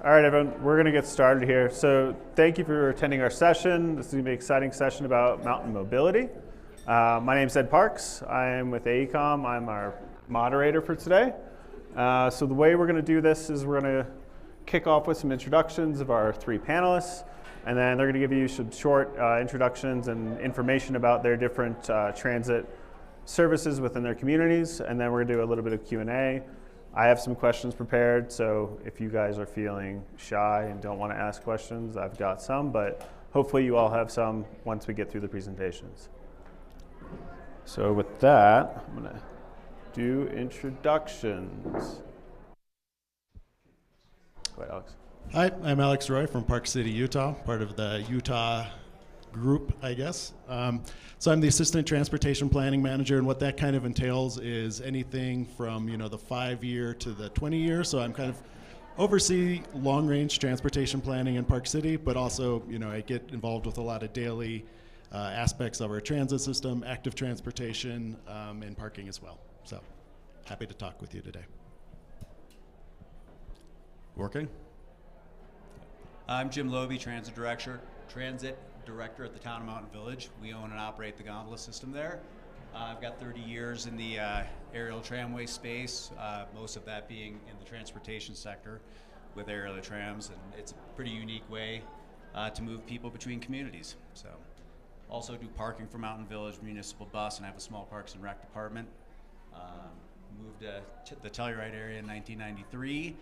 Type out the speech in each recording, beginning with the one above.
All right, everyone, we're going to get started here. So thank you for attending our session. This is going to be an exciting session about mountain mobility. My name is Ed Parks. I am with AECOM. I'm our moderator for today. So the way we're going to do this is we're going to kick off with some introductions of our three panelists, and then they're going to give you some short introductions and information about their different transit services within their communities, and then we're going to do a little bit of Q&A. I have some questions prepared, so if you guys are feeling shy and don't want to ask questions, I've got some, but hopefully you all have some once we get through the presentations. So with that, I'm going to do introductions. Go ahead, Alex. Hi, I'm Alex Roy from Park City, Utah, part of the Utah group, I guess. So I'm the Assistant Transportation Planning Manager, and what that kind of entails is anything from, the 5-year to the 20-year. So I'm kind of oversee long-range transportation planning in Park City, but also, I get involved with a lot of daily aspects of our transit system, active transportation, and parking as well. So happy to talk with you today. Working? I'm Jim Loebe, Transit Director at the town of Mountain Village. We own and operate the gondola system there. I've got 30 years in the aerial tramway space, most of that being in the transportation sector with aerial trams, and it's a pretty unique way to move people between communities. So, also do parking for Mountain Village Municipal Bus, and I have a small Parks and Rec department. Moved to the Telluride area in 1993.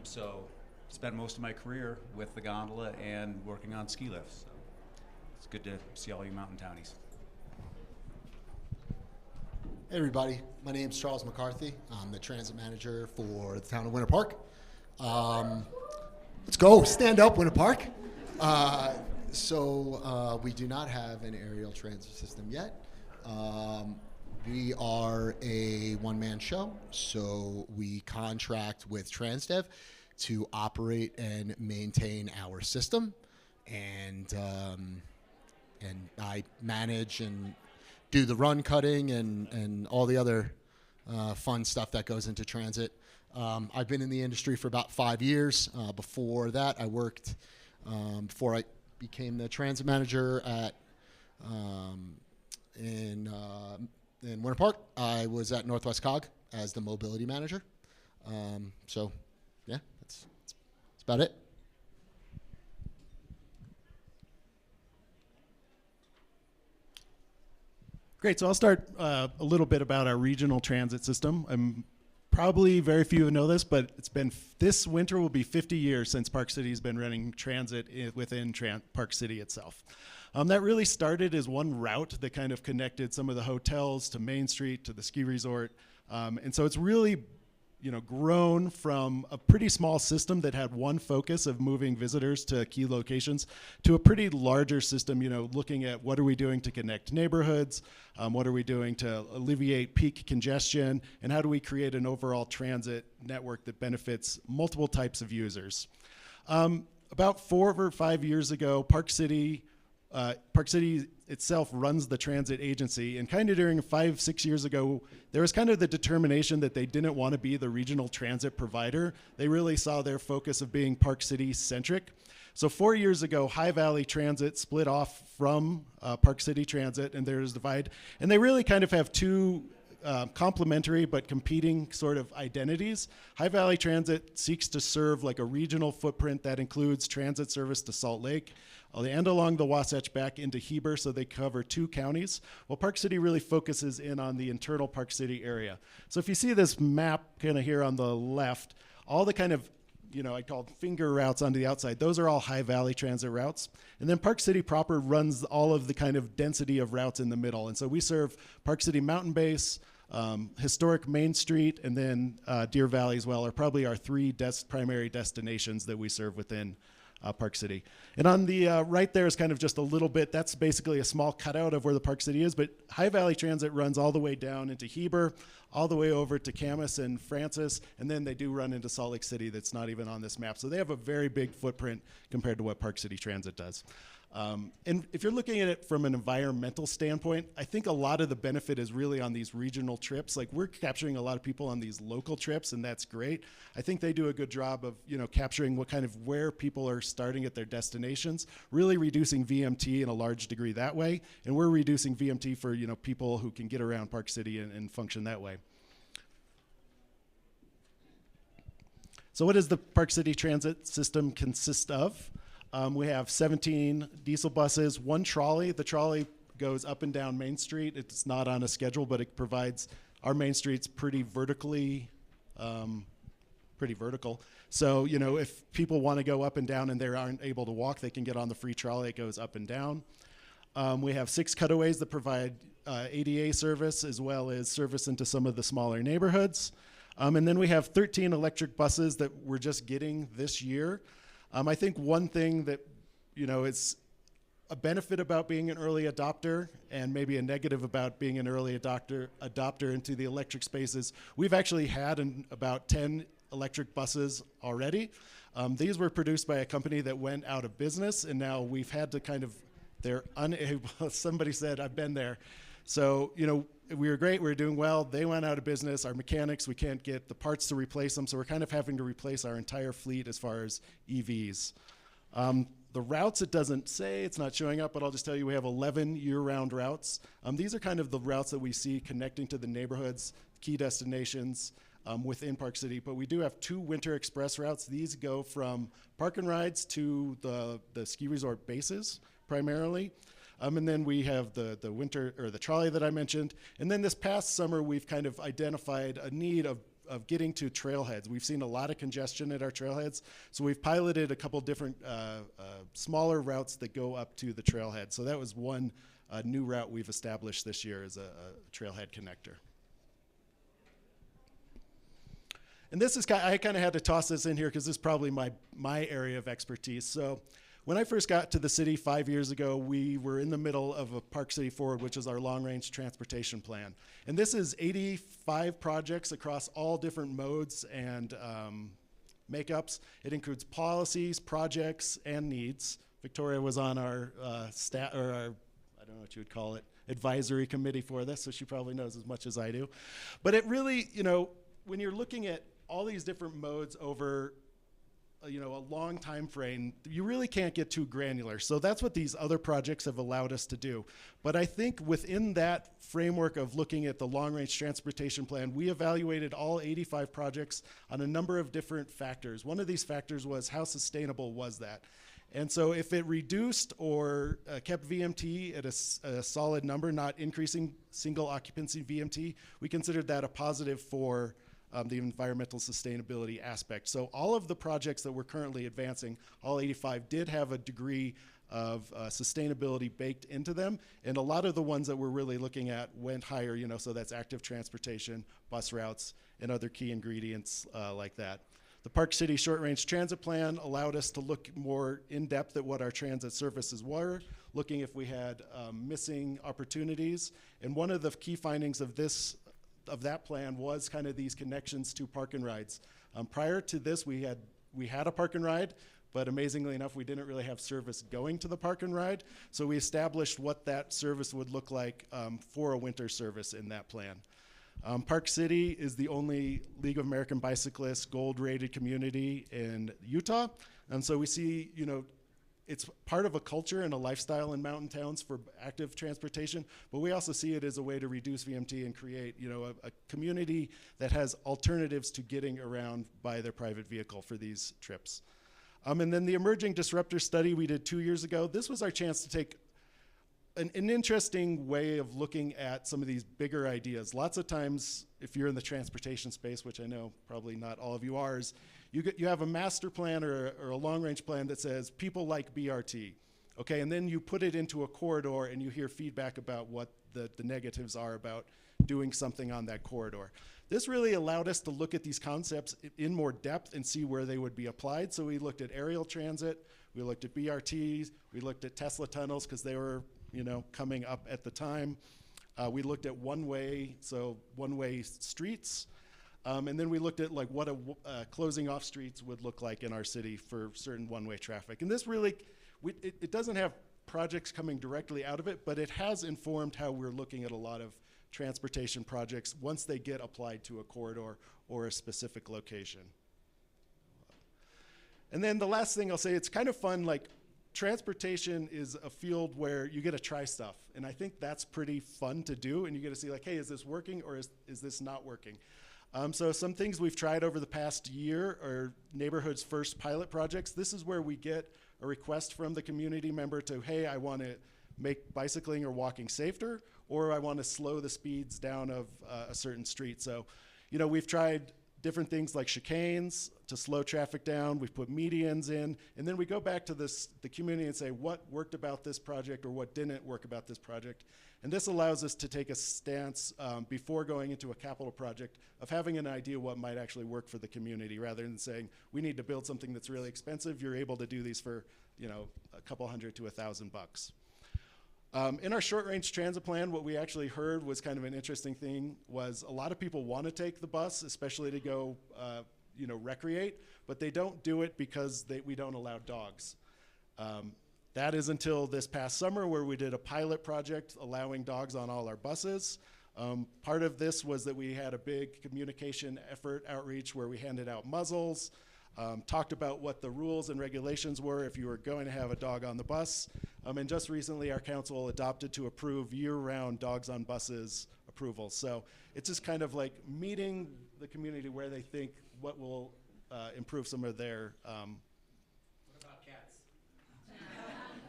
So spent most of my career with the gondola and working on ski lifts. So it's good to see all you mountain townies. Hey everybody, my name is Charles McCarthy. I'm the transit manager for the town of Winter Park. Let's go, stand up Winter Park. So we do not have an aerial transit system yet. We are a one-man show, so we contract with Transdev to operate and maintain our system, and I manage and do the run cutting and all the other fun stuff that goes into transit. I've been in the industry for about 5 years. Before that, I worked, before I became the transit manager in Winter Park, I was at Northwest Cog as the mobility manager. So yeah, that's about it. Great, so I'll start a little bit about our regional transit system. Probably very few know this, but this winter will be 50 years since Park City has been running transit within Park City itself. That really started as one route that kind of connected some of the hotels to Main Street to the ski resort. And so it's really grown from a pretty small system that had one focus of moving visitors to key locations to a pretty larger system, looking at what are we doing to connect neighborhoods, what are we doing to alleviate peak congestion, and how do we create an overall transit network that benefits multiple types of users. About 4 or 5 years ago, Park City itself runs the transit agency, and kind of during 5-6 years ago, there was kind of the determination that they didn't want to be the regional transit provider. They really saw their focus of being Park City centric. So 4 years ago, High Valley Transit split off from Park City Transit, and there's a divide. And they really kind of have two complementary but competing sort of identities. High Valley Transit seeks to serve like a regional footprint that includes transit service to Salt Lake and along the Wasatch back into Heber, so they cover 2 counties. Well, Park City really focuses in on the internal Park City area. So if you see this map kind of here on the left, all the kind of I called finger routes on the outside. Those are all High Valley Transit routes. And then Park City proper runs all of the kind of density of routes in the middle. And so we serve Park City Mountain Base, historic Main Street, and then Deer Valley as well are probably our 3 primary destinations that we serve within Park City. And on the right there is kind of just a little bit, that's basically a small cutout of where the Park City is, but High Valley Transit runs all the way down into Heber, all the way over to Camas and Francis, and then they do run into Salt Lake City that's not even on this map. So they have a very big footprint compared to what Park City Transit does. And if you're looking at it from an environmental standpoint, I think a lot of the benefit is really on these regional trips. Like, we're capturing a lot of people on these local trips, and that's great. I think they do a good job of, capturing where people are starting at their destinations, really reducing VMT in a large degree that way. And we're reducing VMT for, people who can get around Park City and function that way. So what does the Park City transit system consist of? We have 17 diesel buses, 1 trolley. The trolley goes up and down Main Street. It's not on a schedule, but it provides, our Main Street's pretty vertical. So, if people want to go up and down and they aren't able to walk, they can get on the free trolley. It goes up and down. We have 6 cutaways that provide ADA service, as well as service into some of the smaller neighborhoods. And then we have 13 electric buses that we're just getting this year. I think one thing that, is a benefit about being an early adopter, and maybe a negative about being an early adopter into the electric spaces, we've actually had about 10 electric buses already. These were produced by a company that went out of business, and now we've had to they're unable, somebody said, I've been there. So, we were great, we were doing well, they went out of business, our mechanics, we can't get the parts to replace them, so we're kind of having to replace our entire fleet as far as EVs. The routes, it doesn't say, it's not showing up, but I'll just tell you we have 11 year-round routes. These are kind of the routes that we see connecting to the neighborhoods, key destinations within Park City, but we do have 2 winter express routes. These go from park and rides to the ski resort bases, primarily. And then we have the winter, or the trolley that I mentioned. And then this past summer, we've kind of identified a need of getting to trailheads. We've seen a lot of congestion at our trailheads. So we've piloted a couple different smaller routes that go up to the trailhead. So that was one new route we've established this year as a trailhead connector. And this is I kind of had to toss this in here because this is probably my area of expertise. So when I first got to the city 5 years ago, we were in the middle of a Park City Forward, which is our long-range transportation plan. And this is 85 projects across all different modes and makeups. It includes policies, projects, and needs. Victoria was on our I don't know what you would call it, advisory committee for this, so she probably knows as much as I do. But it really, when you're looking at all these different modes over a long time frame, you really can't get too granular. So that's what these other projects have allowed us to do. But I think within that framework of looking at the long-range transportation plan, we evaluated all 85 projects on a number of different factors. One of these factors was how sustainable was that? And so if it reduced or kept VMT at a solid number, not increasing single occupancy VMT, we considered that a positive for the environmental sustainability aspect. So all of the projects that we're currently advancing, all 85, did have a degree of sustainability baked into them. And a lot of the ones that we're really looking at went higher, so that's active transportation, bus routes, and other key ingredients like that. The Park City Short Range Transit Plan allowed us to look more in depth at what our transit services were, looking if we had missing opportunities. And one of the key findings of that plan was kind of these connections to park and rides. Prior to this, we had a park and ride, but amazingly enough, we didn't really have service going to the park and ride. So we established what that service would look like for a winter service in that plan. Park City is the only League of American Bicyclists gold-rated community in Utah. And so we see, it's part of a culture and a lifestyle in mountain towns for active transportation, but we also see it as a way to reduce VMT and create, a community that has alternatives to getting around by their private vehicle for these trips. And then the Emerging Disruptor Study we did 2 years ago, this was our chance to take an interesting way of looking at some of these bigger ideas. Lots of times, if you're in the transportation space, which I know probably not all of you are, is you have a master plan or a long-range plan that says people like BRT, okay? And then you put it into a corridor and you hear feedback about what the negatives are about doing something on that corridor. This really allowed us to look at these concepts in more depth and see where they would be applied. So we looked at aerial transit, we looked at BRTs, we looked at Tesla tunnels because they were coming up at the time. We looked at one-way streets. And then we looked at what closing off streets would look like in our city for certain one-way traffic. And this really, it doesn't have projects coming directly out of it, but it has informed how we're looking at a lot of transportation projects once they get applied to a corridor or a specific location. And then the last thing I'll say, it's kind of fun, like transportation is a field where you get to try stuff. And I think that's pretty fun to do. And you get to see like, hey, is this working or is this not working? So some things we've tried over the past year are neighborhood's first pilot projects. This is where we get a request from the community member to, hey, I want to make bicycling or walking safer, or I want to slow the speeds down of a certain street. So, you know, we've tried different things like chicanes to slow traffic down. We've put medians in, and then we go back to the community and say what worked about this project or what didn't work about this project. And this allows us to take a stance before going into a capital project of having an idea what might actually work for the community, rather than saying we need to build something that's really expensive. You're able to do these for, you know, a couple $100 to $1,000. In our short-range transit plan, what we actually heard was kind of an interesting thing was a lot of people want to take the bus, especially to go, you know, recreate, but they don't do it because we don't allow dogs. That is until this past summer where we did a pilot project allowing dogs on all our buses. Part of this was that we had a big communication effort outreach where we handed out muzzles, talked about what the rules and regulations were if you were going to have a dog on the bus. And just recently our council adopted to approve year-round dogs on buses approval. So it's just kind of like meeting the community where they think what will improve some of their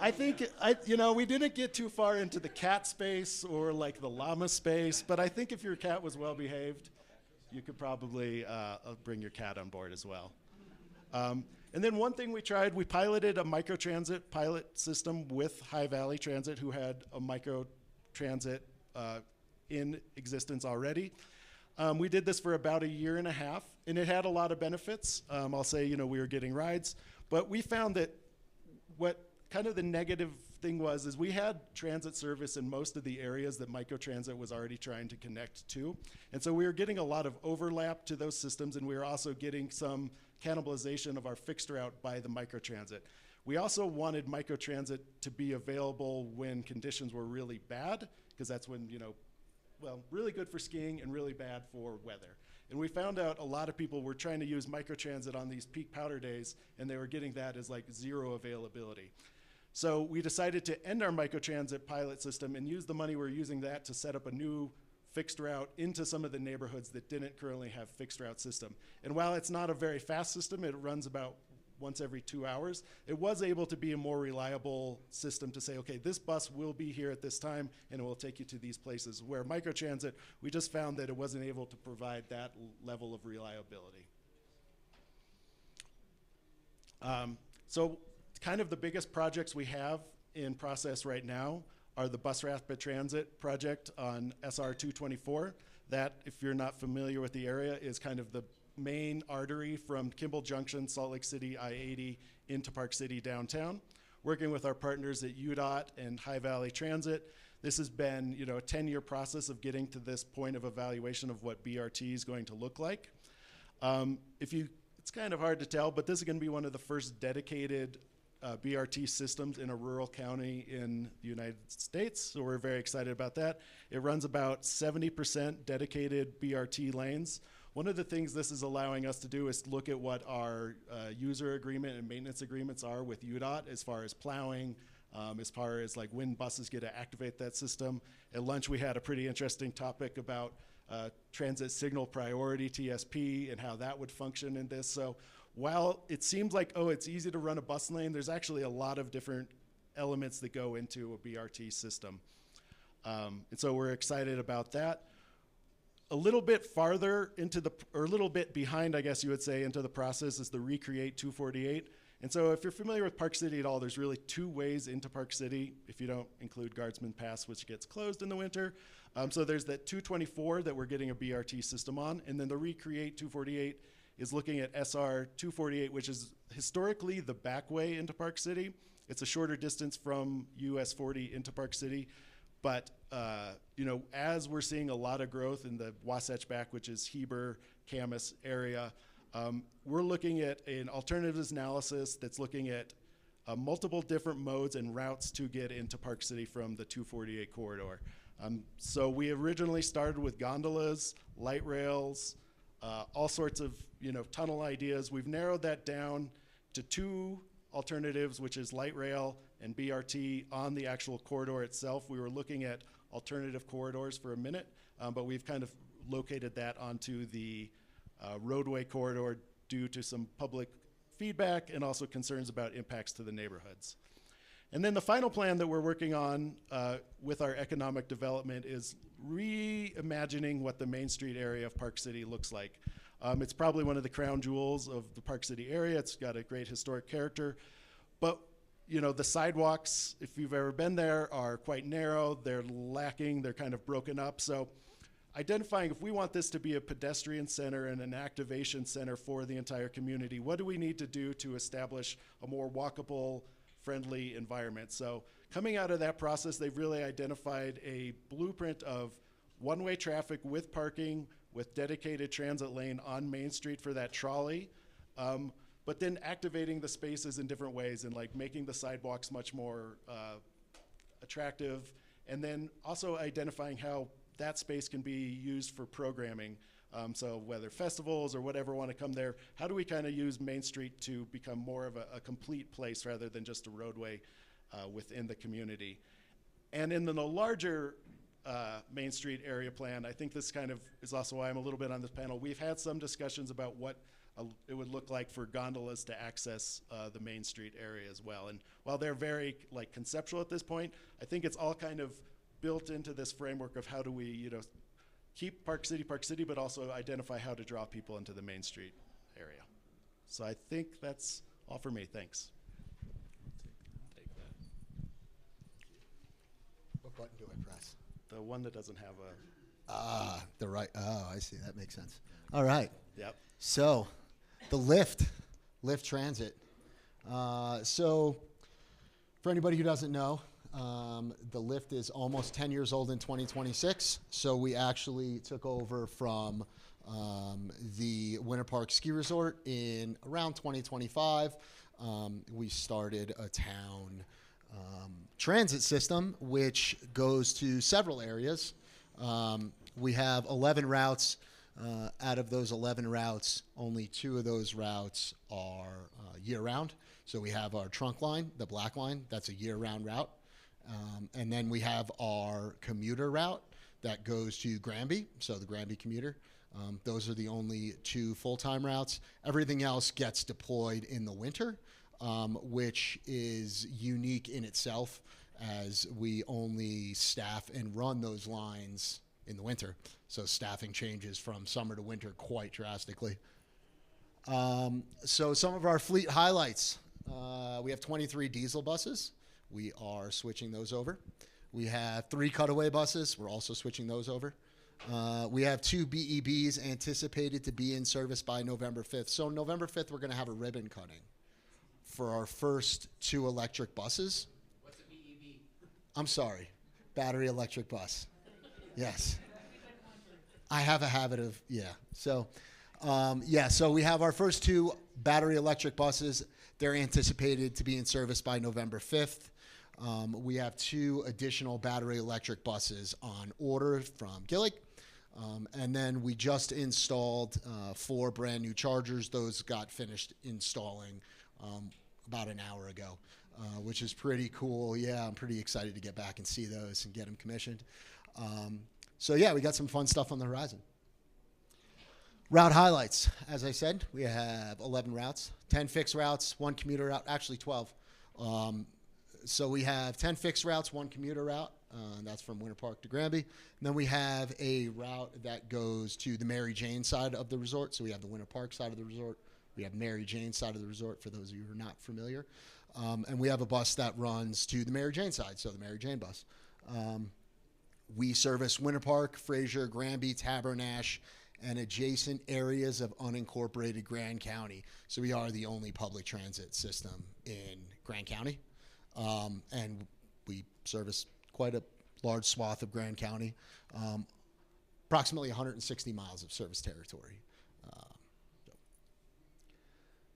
I think, you know, we didn't get too far into the cat space or like the llama space, but I think if your cat was well behaved, you could probably bring your cat on board as well. And then one thing we tried, we piloted a microtransit pilot system with High Valley Transit, who had a microtransit in existence already. We did this for about 1.5 years, and it had a lot of benefits. I'll say, you know, we were getting rides, but we found that what kind of the negative thing was is we had transit service in most of the areas that microtransit was already trying to connect to. And so we were getting a lot of overlap to those systems, and we were also getting some cannibalization of our fixed route by the microtransit. We also wanted microtransit to be available when conditions were really bad, because that's when, you know, well, really good for skiing and really bad for weather. And we found out a lot of people were trying to use microtransit on these peak powder days, and they were getting that as like zero availability. So we decided to end our microtransit pilot system and use the money we're using that to set up a new fixed route into some of the neighborhoods that didn't currently have fixed route system. And while it's not a very fast system, it runs about once every 2 hours, it was able to be a more reliable system to say, okay, this bus will be here at this time and it will take you to these places. Where microtransit, we just found that it wasn't able to provide that level of reliability. So kind of the biggest projects we have in process right now are the bus rapid transit project on SR 224. That, if you're not familiar with the area, is kind of the main artery from Kimball Junction, Salt Lake City, I-80 into Park City downtown. Working with our partners at UDOT and High Valley Transit, this has been, you know, a 10-year process of getting to this point of evaluation of what BRT is going to look like. It's kind of hard to tell, but this is going to be one of the first dedicated BRT systems in a rural county in the United States, so we're very excited about that. It runs about 70% dedicated BRT lanes. One of the things this is allowing us to do is look at what our user agreement and maintenance agreements are with UDOT as far as plowing, as far as like when buses get to activate that system. At lunch we had a pretty interesting topic about transit signal priority, TSP, and how that would function in this. So while it seems like, oh, it's easy to run a bus lane, there's actually a lot of different elements that go into a BRT system. And so we're excited about that. A little bit farther into or a little bit behind, I guess you would say, into the process is the Recreate 248. And so if you're familiar with Park City at all, there's really 2 ways into Park City, if you don't include Guardsman Pass, which gets closed in the winter. So there's that 224 that we're getting a BRT system on, and then the Recreate 248 is looking at SR 248, which is historically the back way into Park City. It's a shorter distance from US 40 into Park City. But you know, as we're seeing a lot of growth in the Wasatch Back, which is Heber, Camas area, we're looking at an alternatives analysis that's looking at multiple different modes and routes to get into Park City from the 248 corridor. So we originally started with gondolas, light rails, all sorts of tunnel ideas. We've narrowed that down to 2 alternatives, which is light rail and BRT on the actual corridor itself. We were looking at alternative corridors for a minute, but we've kind of located that onto the roadway corridor due to some public feedback and also concerns about impacts to the neighborhoods. And then the final plan that we're working on with our economic development is reimagining what the Main Street area of Park City looks like. It's probably one of the crown jewels of the Park City area. It's got a great historic character. But the sidewalks, if you've ever been there, are quite narrow. They're lacking. They're kind of broken up. So identifying if we want this to be a pedestrian center and an activation center for the entire community, what do we need to do to establish a more walkable, friendly environment? So coming out of that process, they've really identified a blueprint of one-way traffic with parking, with dedicated transit lane on Main Street for that trolley, but then activating the spaces in different ways and like making the sidewalks much more attractive, and then also identifying how that space can be used for programming. So whether festivals or whatever want to come there, how do we kind of use Main Street to become more of a complete place rather than just a roadway within the community? And in the larger Main Street area plan, I think this kind of is also why I'm a little bit on this panel. We've had some discussions about what it would look like for gondolas to access the Main Street area as well. And while they're very conceptual at this point, I think it's all kind of built into this framework of how do we keep Park City, but also identify how to draw people into the Main Street area. So I think that's all for me. Thanks. Take that. What button do I press? The one that doesn't have a... I see. That makes sense. All right. Yep. So the lift transit. So for anybody who doesn't know, the lift is almost 10 years old in 2026. So we actually took over from the Winter Park Ski Resort in around 2025. We started a town transit system, which goes to several areas. We have 11 routes. Out of those 11 routes, only 2 of those routes are year-round. So we have our trunk line, the black line, that's a year-round route. And then we have our commuter route that goes to Granby, so the Granby commuter. Those are the only 2 full-time routes. Everything else gets deployed in the winter, which is unique in itself, as we only staff and run those lines in the winter. So staffing changes from summer to winter quite drastically. So some of our fleet highlights. We have 23 diesel buses. We are switching those over. We have 3 cutaway buses. We're also switching those over. We have 2 BEBs anticipated to be in service by November 5th. So November 5th, we're going to have a ribbon cutting for our first 2 electric buses. What's a BEB? I'm sorry, battery electric bus. Yes. I have a habit of, So, so we have our first 2 battery electric buses. They're anticipated to be in service by November 5th. We have 2 additional battery electric buses on order from Gillig. And then we just installed 4 brand new chargers. Those got finished installing about an hour ago, which is pretty cool. Yeah, I'm pretty excited to get back and see those and get them commissioned. We got some fun stuff on the horizon. Route highlights. As I said, we have 11 routes, 10 fixed routes, 1 commuter route, actually 12. So we have 10 fixed routes, 1 commuter route. That's from Winter Park to Granby. And then we have a route that goes to the Mary Jane side of the resort. So we have the Winter Park side of the resort. We have Mary Jane side of the resort, for those of you who are not familiar. And we have a bus that runs to the Mary Jane side, so the Mary Jane bus. We service Winter Park, Fraser, Granby, Tabernash, and adjacent areas of unincorporated Grand County. So we are the only public transit system in Grand County. And we service quite a large swath of Grand County, approximately 160 miles of service territory.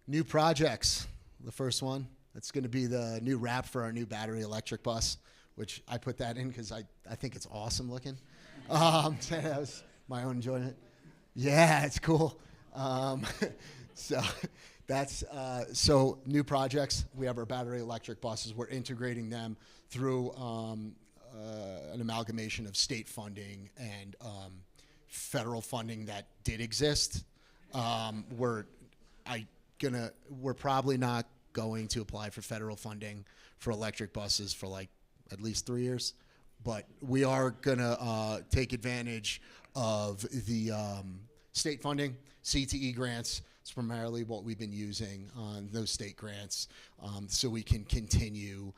New projects. The first one, That's going to be the new wrap for our new battery electric bus, which I put that in because I think it's awesome looking. That was my own enjoyment. Yeah, it's cool. So that's so new projects. We have our battery electric buses. We're integrating them through an amalgamation of state funding and federal funding that did exist. We're probably not going to apply for federal funding for electric buses for like at least 3 years, but we are gonna take advantage of the state funding, CTE grants. It's primarily what we've been using on those state grants, so we can continue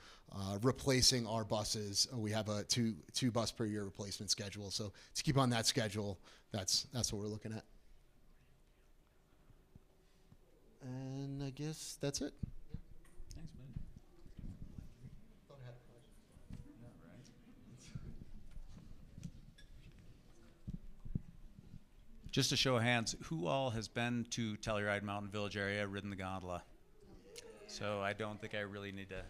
replacing our buses. We have a two bus per year replacement schedule, so to keep on that schedule, that's what we're looking at. And I guess that's it. Thanks, man. Just a show of hands, who all has been to Telluride Mountain Village area, ridden the gondola? So I don't think I really need to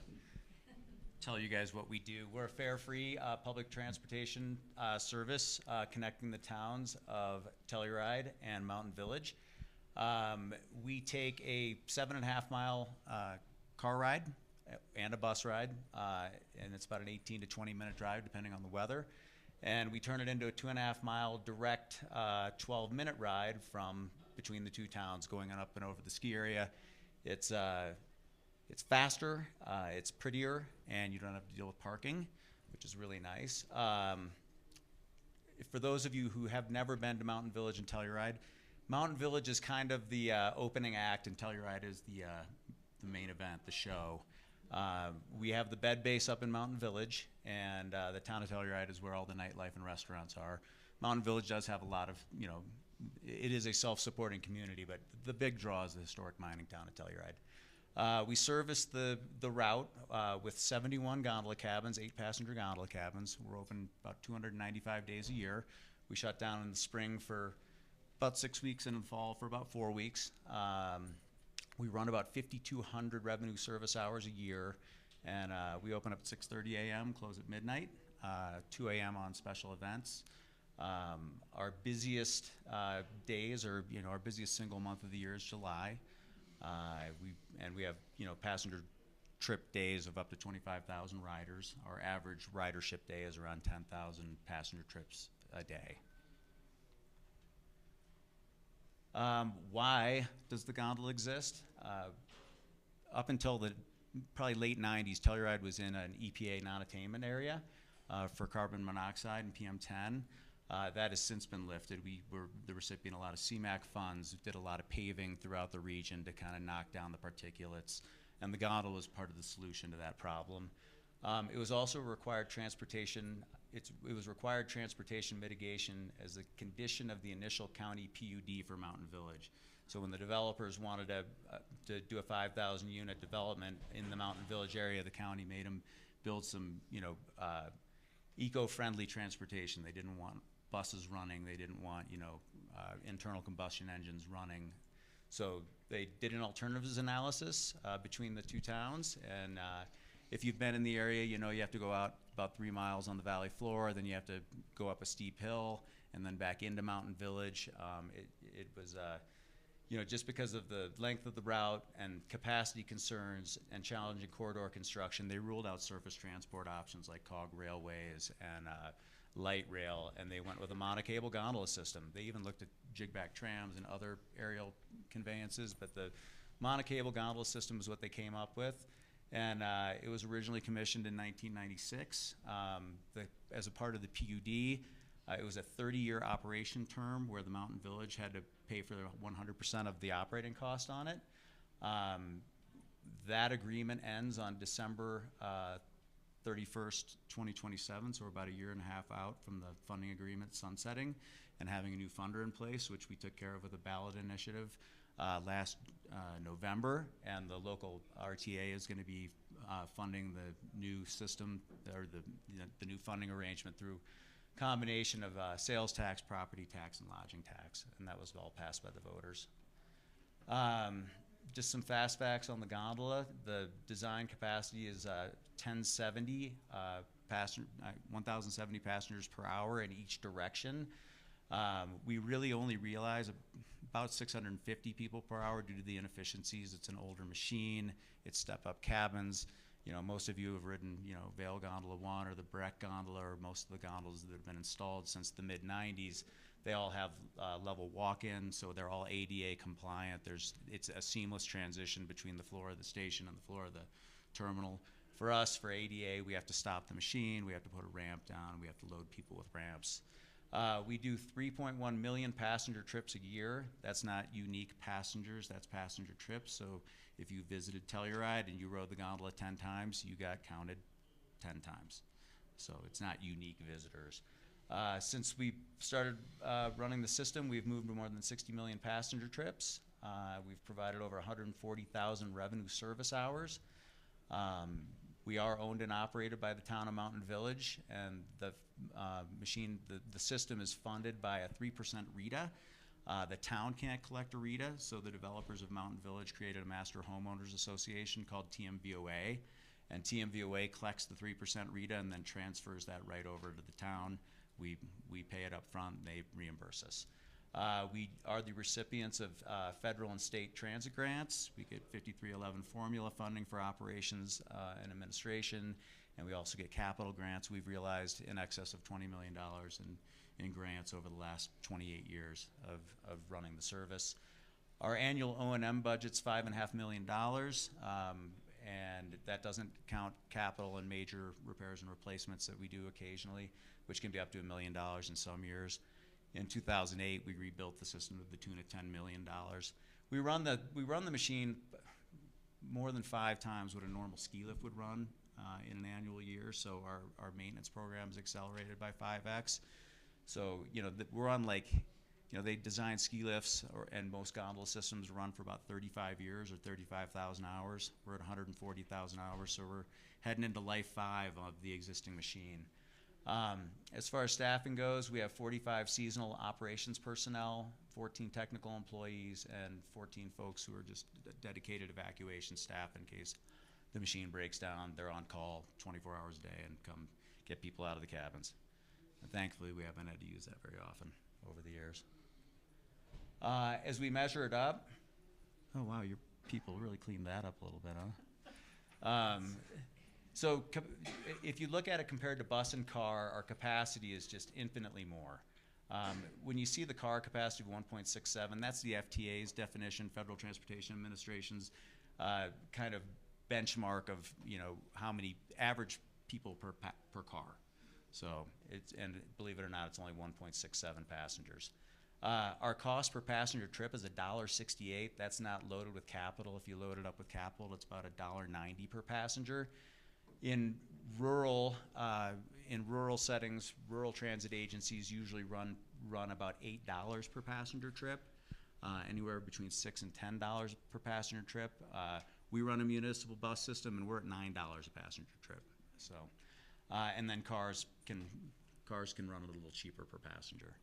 tell you guys what we do. We're a fare-free public transportation service connecting the towns of Telluride and Mountain Village. We take a 7.5 mile car ride and a bus ride, and it's about an 18 to 20 minute drive depending on the weather. And we turn it into a 2.5 mile direct 12-minute ride from between the two towns going on up and over the ski area. It's faster, it's prettier, and you don't have to deal with parking, which is really nice. For those of you who have never been to Mountain Village and Telluride, Mountain Village is kind of the opening act, and Telluride is the main event, the show. We have the bed base up in Mountain Village, and the town of Telluride is where all the nightlife and restaurants are. Mountain Village does have a lot of, it is a self-supporting community, but the big draw is the historic mining town of Telluride. We service the route with 71 gondola cabins, 8 passenger gondola cabins. We're open about 295 days a year. We shut down in the spring for about 6 weeks and in the fall for about 4 weeks. We run about 5,200 revenue service hours a year, and we open up at 6:30 a.m., close at midnight, 2 a.m. on special events. Our busiest days, or our busiest single month of the year is July. We have passenger trip days of up to 25,000 riders. Our average ridership day is around 10,000 passenger trips a day. Why does the gondola exist? Up until the probably late 90s, Telluride was in an EPA non-attainment area for carbon monoxide and PM10. That has since been lifted. We were the recipient of a lot of CMAQ funds, did a lot of paving throughout the region to kind of knock down the particulates, and the gondola was part of the solution to that problem. It was also required transportation. It was required transportation mitigation as a condition of the initial county PUD for Mountain Village. So when the developers wanted to do a 5,000 unit development in the Mountain Village area, the county made them build some, eco-friendly transportation. They didn't want buses running. They didn't want, internal combustion engines running. So they did an alternatives analysis between the two towns, and if you've been in the area, you have to go out about 3 miles on the valley floor, then you have to go up a steep hill, and then back into Mountain Village. It was, just because of the length of the route and capacity concerns and challenging corridor construction, they ruled out surface transport options like cog railways and light rail, and they went with a monocable gondola system. They even looked at jigback trams and other aerial conveyances, but the monocable gondola system is what they came up with. And it was originally commissioned in 1996 as a part of the PUD. It was a 30-year operation term where the Mountain Village had to pay for 100% of the operating cost on it. That agreement ends on December 31st, 2027, so we're about a year and a half out from the funding agreement sunsetting and having a new funder in place, which we took care of with a ballot initiative last November, and the local RTA is going to be funding the new system, or the new funding arrangement through combination of sales tax, property tax, and lodging tax, and that was all passed by the voters. Just some fast facts on the gondola. The design capacity is 1,070 passengers per hour in each direction. We really only realize about 650 people per hour due to the inefficiencies. It's an older machine. It's step-up cabins. You know, most of you have ridden, you know, Vail Gondola 1 or the Breck Gondola, or most of the gondolas that have been installed since the mid-90s. They all have level walk-in, so they're all ADA compliant. It's a seamless transition between the floor of the station and the floor of the terminal. For us, for ADA, we have to stop the machine, we have to put a ramp down, we have to load people with ramps. We do 3.1 million passenger trips a year. That's not unique passengers, that's passenger trips. So if you visited Telluride and you rode the gondola 10 times, you got counted 10 times. So it's not unique visitors. Since we started running the system, we've moved to more than 60 million passenger trips. We've provided over 140,000 revenue service hours. We are owned and operated by the town of Mountain Village, and the system is funded by a 3% RETA. The town can't collect a RETA, so the developers of Mountain Village created a Master Homeowners Association called TMVOA, and TMVOA collects the 3% RETA and then transfers that right over to the town. We pay it up front, and they reimburse us. We are the recipients of federal and state transit grants. We get 5311 formula funding for operations and administration, and we also get capital grants. We've realized in excess of $20 million in grants over the last 28 years of running the service. Our annual O&M budget's $5.5 million, and that doesn't count capital and major repairs and replacements that we do occasionally, which can be up to $1 million in some years. In 2008, we rebuilt the system to the tune of $10 million. We run the machine more than 5 times what a normal ski lift would run in an annual year. So our maintenance program is accelerated by 5x. So we're on, like, they design ski lifts, and most gondola systems run for about 35 years or 35,000 hours. We're at 140,000 hours, so we're heading into life 5 of the existing machine. As far as staffing goes, we have 45 seasonal operations personnel, 14 technical employees, and 14 folks who are just dedicated evacuation staff in case the machine breaks down. They're on call 24 hours a day and come get people out of the cabins. And thankfully, we haven't had to use that very often over the years. As we measure it up, oh wow, your people really cleaned that up a little bit, huh? So if you look at it compared to bus and car, our capacity is just infinitely more. When you see the car capacity of 1.67, that's the FTA's definition, Federal Transportation Administration's kind of benchmark of how many average people per car. So and believe it or not, it's only 1.67 passengers. Our cost per passenger trip is $1.68. That's not loaded with capital. If you load it up with capital, it's about $1.90 per passenger. In rural settings, rural transit agencies usually run about $8 per passenger trip, anywhere between $6 and $10 per passenger trip. We run a municipal bus system, and we're at $9 a passenger trip. So, and then cars can run a little cheaper per passenger.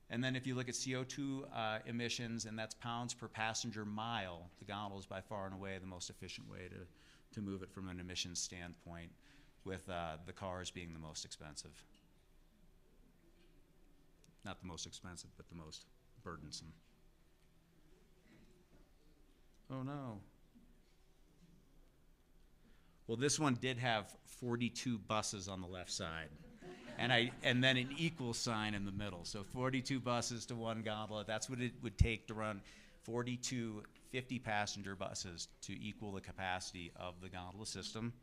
And then if you look at CO2 emissions, and that's pounds per passenger mile, the gondola is by far and away the most efficient way to move it from an emissions standpoint, with the cars being the most expensive. Not the most expensive, but the most burdensome. Oh no. Well, this one did have 42 buses on the left side, and then an equal sign in the middle. So 42 buses to one gondola. That's what it would take to run 42 50-passenger buses to equal the capacity of the gondola system.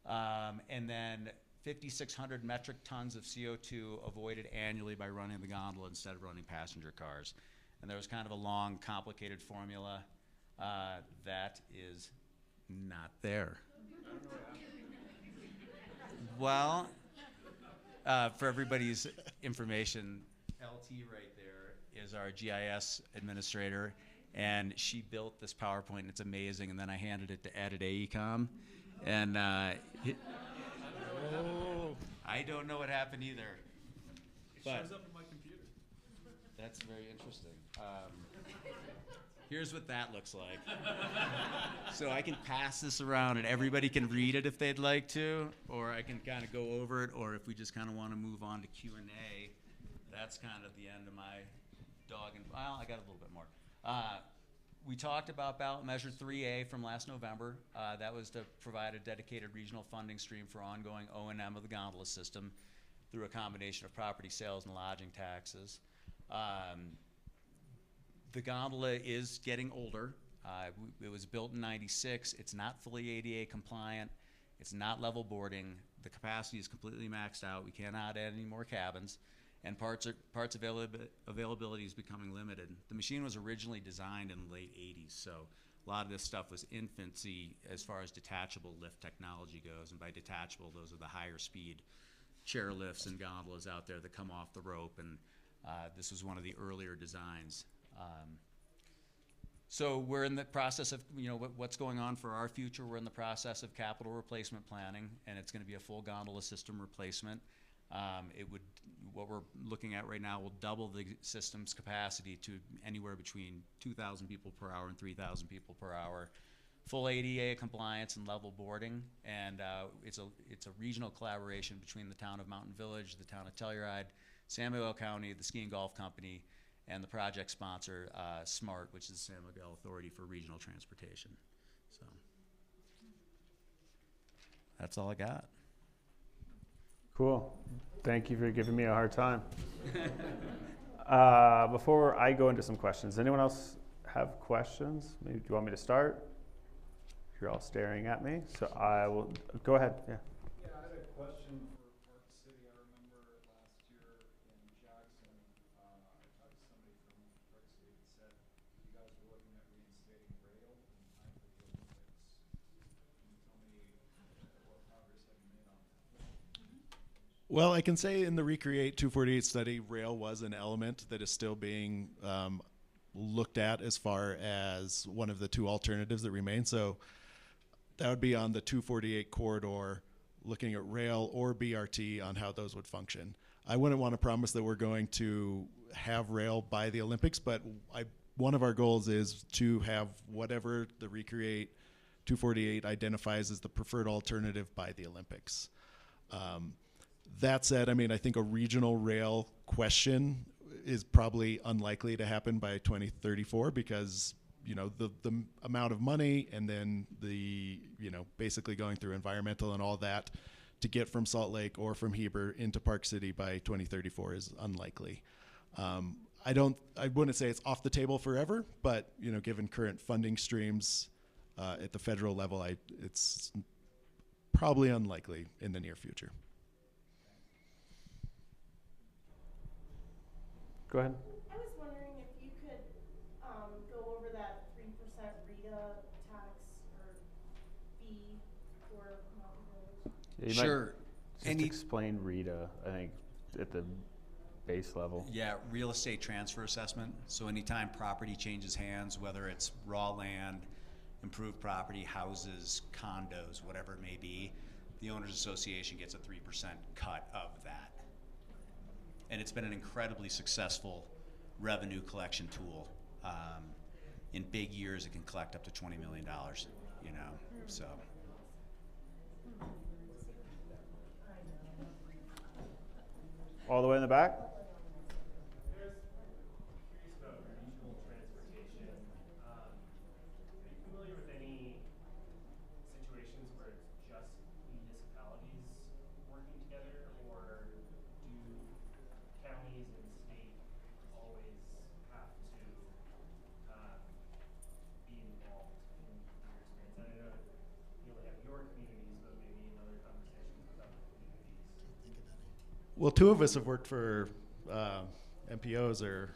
And then 5,600 metric tons of CO2 avoided annually by running the gondola instead of running passenger cars. And there was kind of a long, complicated formula that is not there. Well, for everybody's information, LT right there is our GIS administrator, and she built this PowerPoint, and it's amazing. And then I handed it to Ed at AECOM, and I don't know what happened either. It shows up in my computer. That's very interesting. Here's what that looks like. So I can pass this around and everybody can read it if they'd like to, or I can kind of go over it, or if we just kind of want to move on to Q&A, that's kind of the end of my dog and, well, I got a little bit more. We talked about ballot measure 3A from last November. That was to provide a dedicated regional funding stream for ongoing O&M of the gondola system through a combination of property sales and lodging taxes. The gondola is getting older. It was built in '96. It's not fully ADA compliant. It's not level boarding. The capacity is completely maxed out. We cannot add any more cabins, and parts availability is becoming limited. The machine was originally designed in the late '80s, so a lot of this stuff was infancy as far as detachable lift technology goes, and by detachable, those are the higher speed chair lifts and gondolas out there that come off the rope, and this was one of the earlier designs. So we're in the process of, what's going on for our future. We're in the process of capital replacement planning, and it's going to be a full gondola system replacement. What we're looking at right now will double the system's capacity to anywhere between 2,000 people per hour and 3,000 people per hour. Full ADA compliance and level boarding, and it's a regional collaboration between the town of Mountain Village, the town of Telluride, San Miguel County, the Ski and Golf Company, and the project sponsor, SMART, which is the San Miguel Authority for Regional Transportation. So that's all I got. Cool. Thank you for giving me a hard time. Before I go into some questions, anyone else have questions? Maybe, do you want me to start? You're all staring at me, so I will go ahead. Yeah. Yeah, I had a question for Park City. I remember last year in Jackson, I talked to somebody from Park City that said you guys were looking at reinstating rail in time for the Olympics. Can you tell me what progress have you made on that? Well, I can say in the Recreate 248 study, rail was an element that is still being looked at as far as one of the two alternatives that remain. So that would be on the 248 corridor, looking at rail or BRT on how those would function. I wouldn't want to promise that we're going to have rail by the Olympics, but one of our goals is to have whatever the Recreate 248 identifies as the preferred alternative by the Olympics. That said, I think a regional rail question is probably unlikely to happen by 2034 because the amount of money and then the basically going through environmental and all that to get from Salt Lake or from Heber into Park City by 2034 is unlikely. I wouldn't say it's off the table forever, but given current funding streams at the federal level, it's probably unlikely in the near future. Go ahead. I was wondering if you could go over that 3% RETA tax or fee for Mountain Village. Yeah, you Sure. might just explain RETA, I think, at the base level. Yeah, real estate transfer assessment. So anytime property changes hands, whether it's raw land, improved property, houses, condos, whatever it may be, the owners association gets a 3% cut of that. And it's been an incredibly successful revenue collection tool. In big years, it can collect up to $20 million, so. All the way in the back? Curious about regional transportation. Are you familiar with any situations where it's just municipalities working together, or do counties and state always have to be involved in your experience? And I know you only have your communities, but maybe in other conversations with other communities. Well, two of us have worked for MPOs or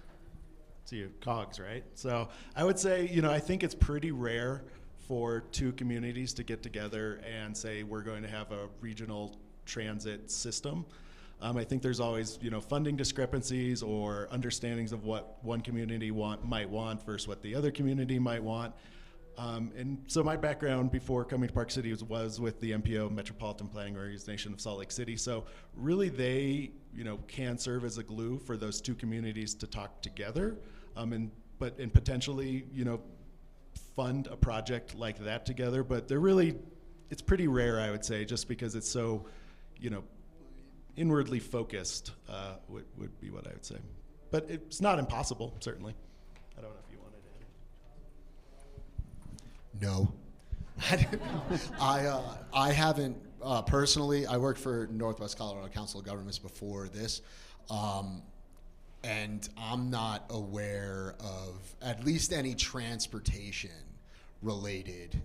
COGs, right? So I would say, I think it's pretty rare for two communities to get together and say we're going to have a regional transit system. I think there's always, funding discrepancies or understandings of what one community might want versus what the other community might want. And so my background before coming to Park City was with the MPO, Metropolitan Planning Organization of Salt Lake City. So really they, can serve as a glue for those two communities to talk together. And and potentially, fund a project like that together. But it's pretty rare, I would say, just because it's so, inwardly focused, would be what I would say. But it's not impossible, certainly. I don't know if you wanted to add. No. I haven't personally. I worked for Northwest Colorado Council of Governments before this, and I'm not aware of at least any transportation-related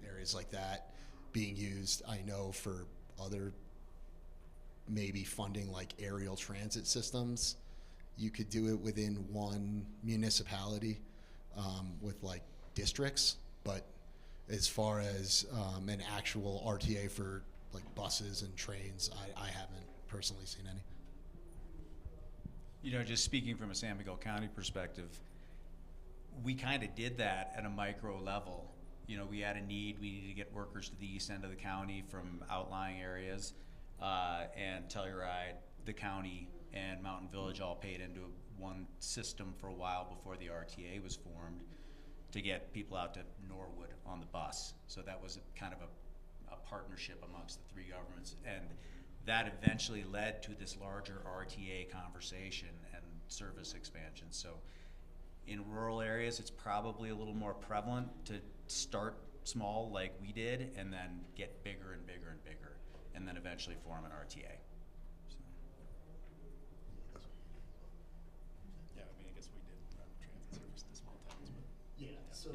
areas like that being used. I know for other maybe funding like aerial transit systems, you could do it within one municipality with like districts, but as far as an actual RTA for like buses and trains, I haven't personally seen any. Just speaking from a San Miguel County perspective, we kind of did that at a micro level. We had a need. We needed to get workers to the east end of the county from outlying areas, and Telluride, the county, and Mountain Village all paid into one system for a while before the RTA was formed to get people out to Norwood on the bus. So that was kind of a partnership amongst the three governments, and that eventually led to this larger RTA conversation and service expansion. So in rural areas, it's probably a little more prevalent to start small like we did and then get bigger and bigger and bigger, and then eventually form an RTA. So. Yeah, I guess we did run transit service to small towns. But So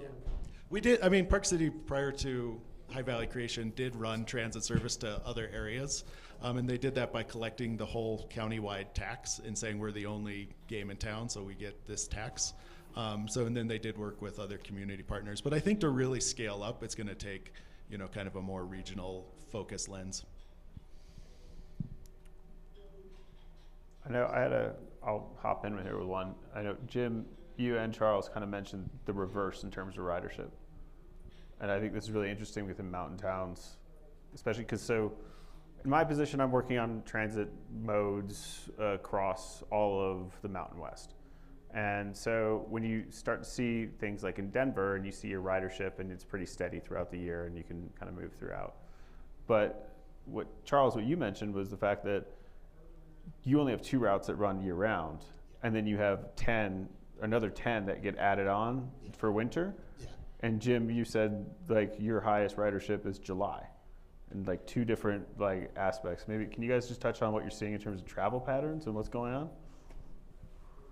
we did, Park City, prior to High Valley creation, did run transit service to other areas. And they did that by collecting the whole countywide tax and saying we're the only game in town, so we get this tax. And then they did work with other community partners. But I think to really scale up, it's going to take, kind of a more regional focus lens. I know I'll hop in here with one. I know, Jim, you and Charles kind of mentioned the reverse in terms of ridership. And I think this is really interesting within mountain towns, especially because in my position, I'm working on transit modes across all of the Mountain West. And so when you start to see things like in Denver and you see your ridership and it's pretty steady throughout the year and you can kind of move throughout. But Charles, what you mentioned was the fact that you only have 2 routes that run year round, and then you have another 10 that get added on for winter. yeah. And Jim, you said like your highest ridership is July, and like 2 different like aspects. Maybe can you guys just touch on what you're seeing in terms of travel patterns and what's going on?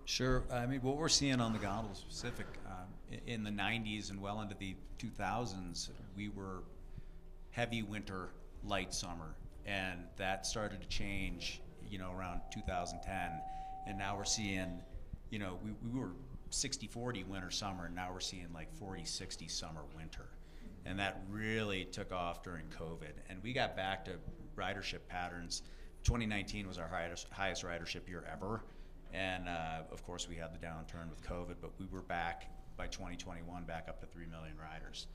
Sure. What we're seeing on the gondola specific, in the 90s and well into the 2000s, we were heavy winter, light summer, and that started to change, around 2010. And now we're seeing, we were 60-40 winter, summer, and now we're seeing like 40-60 summer, winter. And that really took off during COVID. And we got back to ridership patterns. 2019 was our highest ridership year ever. And of course, we had the downturn with COVID, but we were back by 2021, back up to 3 million riders.